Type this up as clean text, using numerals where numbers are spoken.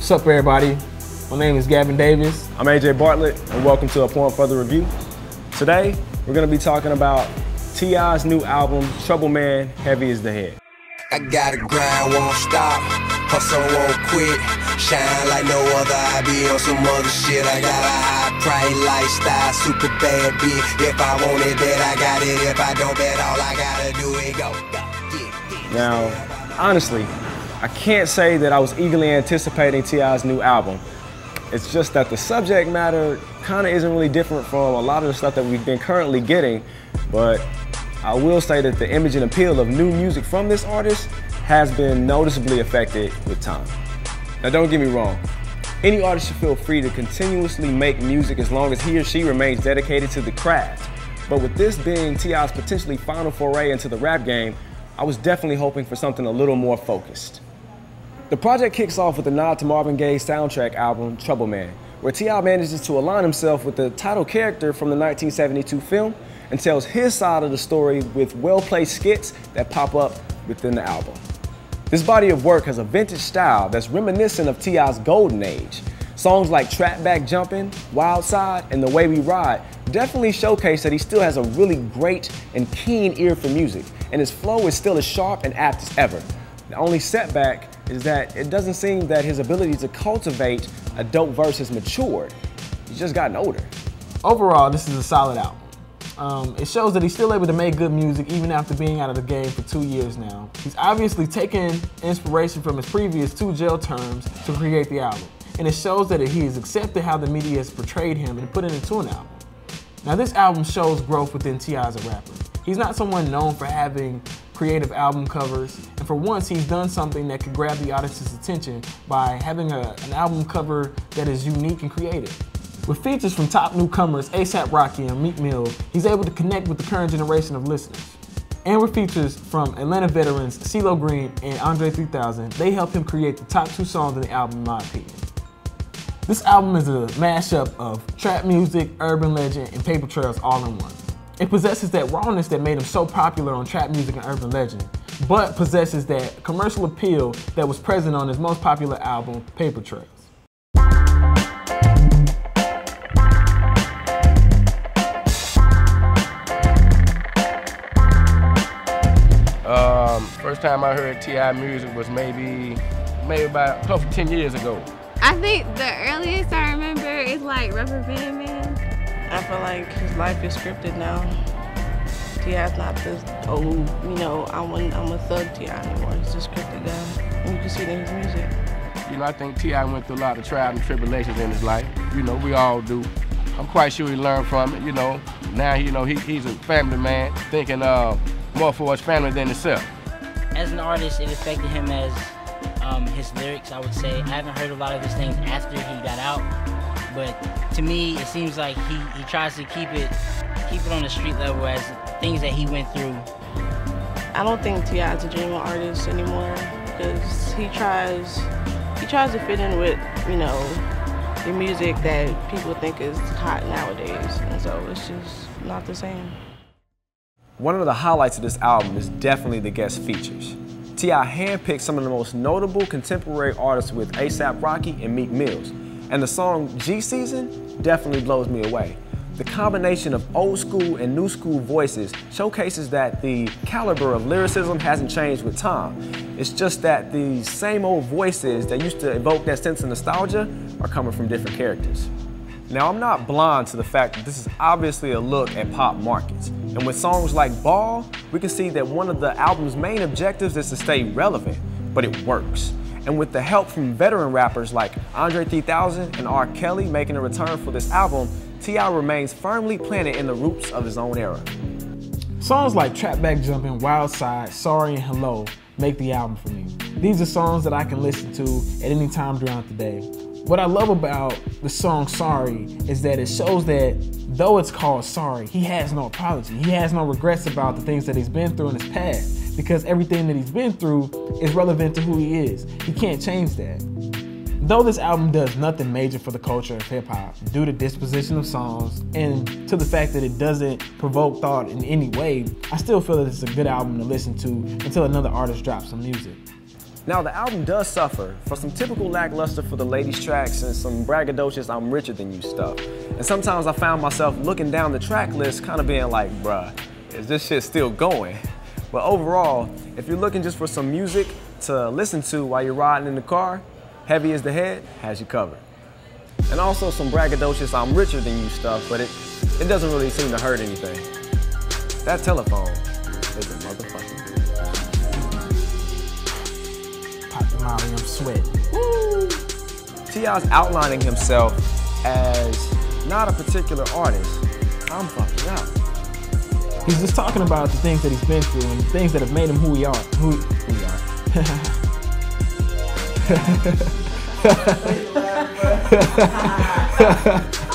What's up, everybody? My name is Gavin Davis. I'm AJ Bartlett, and welcome to A Point Further Review. Today, we're going to be talking about T.I.'s new album, Trouble Man, Heavy is the Head. I gotta grind, won't stop, hustle, won't quit, shine like no other, I be on some other shit. I got a high price lifestyle, super bad bitch. If I want it, bet I got it. If I don't, bet all I gotta do is go. Now, honestly, I can't say that I was eagerly anticipating T.I.'s new album. It's just that the subject matter kind of isn't really different from a lot of the stuff that we've been currently getting, but I will say that the image and appeal of new music from this artist has been noticeably affected with time. Now, don't get me wrong. Any artist should feel free to continuously make music as long as he or she remains dedicated to the craft. But with this being T.I.'s potentially final foray into the rap game, I was definitely hoping for something a little more focused. The project kicks off with a nod to Marvin Gaye's soundtrack album, Trouble Man, where T.I. manages to align himself with the title character from the 1972 film and tells his side of the story with well-placed skits that pop up within the album. This body of work has a vintage style that's reminiscent of T.I.'s golden age. Songs like Trap Back Jumpin', Wild Side, and The Way We Ride definitely showcase that he still has a really great and keen ear for music, and his flow is still as sharp and apt as ever. The only setback is that it doesn't seem that his ability to cultivate a dope verse has matured. He's just gotten older. Overall, this is a solid album. It shows that he's still able to make good music even after being out of the game for 2 years now. He's obviously taken inspiration from his previous 2 jail terms to create the album. And it shows that he has accepted how the media has portrayed him and put it into an album. Now, this album shows growth within T.I. as a rapper. He's not someone known for having creative album covers, and for once he's done something that could grab the audience's attention by having an album cover that is unique and creative. With features from top newcomers A$AP Rocky and Meek Mill, he's able to connect with the current generation of listeners. And with features from Atlanta veterans Cee-lo and Andre 3000, they help him create the top 2 songs in the album, in my opinion. This album is a mashup of trap music, urban legend, and paper trails all in one. It possesses that rawness that made him so popular on trap music and urban legend, but possesses that commercial appeal that was present on his most popular album, Paper Trails. First time I heard T.I. music was maybe about close to 10 years ago. I think the earliest I remember is like Rubber Band Man. I feel like his life is scripted now. T.I.'s not this old, I'm a thug T.I. anymore. He's a scripted guy, and you can see it in his music. I think T.I. went through a lot of trials and tribulations in his life. We all do. I'm quite sure he learned from it, Now, he's a family man, thinking more for his family than himself. As an artist, it affected him as his lyrics, I would say. I haven't heard a lot of his things after he got out, but to me, it seems like he tries to keep it on the street level as things that he went through. I don't think T.I. is a genuine artist anymore because he tries to fit in with, the music that people think is hot nowadays, and so it's just not the same. One of the highlights of this album is definitely the guest features. T.I. handpicked some of the most notable contemporary artists with A$AP Rocky and Meek Mills, and the song G Season definitely blows me away. The combination of old school and new school voices showcases that the caliber of lyricism hasn't changed with time. It's just that the same old voices that used to evoke that sense of nostalgia are coming from different characters. Now, I'm not blind to the fact that this is obviously a look at pop markets. And with songs like Ball, we can see that one of the album's main objectives is to stay relevant, but it works. And with the help from veteran rappers like Andre 3000 and R. Kelly making a return for this album, T.I. remains firmly planted in the roots of his own era. Songs like Trap Back Jumpin', Wild Side, Sorry, and Hello make the album for me. These are songs that I can listen to at any time throughout the day. What I love about the song Sorry is that it shows that though it's called Sorry, he has no apology. He has no regrets about the things that he's been through in his past, because everything that he's been through is relevant to who he is. He can't change that. Though this album does nothing major for the culture of hip-hop due to disposition of songs and to the fact that it doesn't provoke thought in any way, I still feel that it's a good album to listen to until another artist drops some music. Now the album does suffer for some typical lackluster for the ladies tracks and some braggadocious I'm richer than you stuff. And sometimes I found myself looking down the track list kind of being like, bruh, is this shit still going? But overall, if you're looking just for some music to listen to while you're riding in the car, Heavy Is the Head has you covered. And also some braggadocious I'm richer than you stuff, but it doesn't really seem to hurt anything. That telephone is a motherfucking Molly, I'm sweating. T.I.'s outlining himself as not a particular artist. I'm fucking up. He's just talking about the things that he's been through and the things that have made him who we are. Who we are.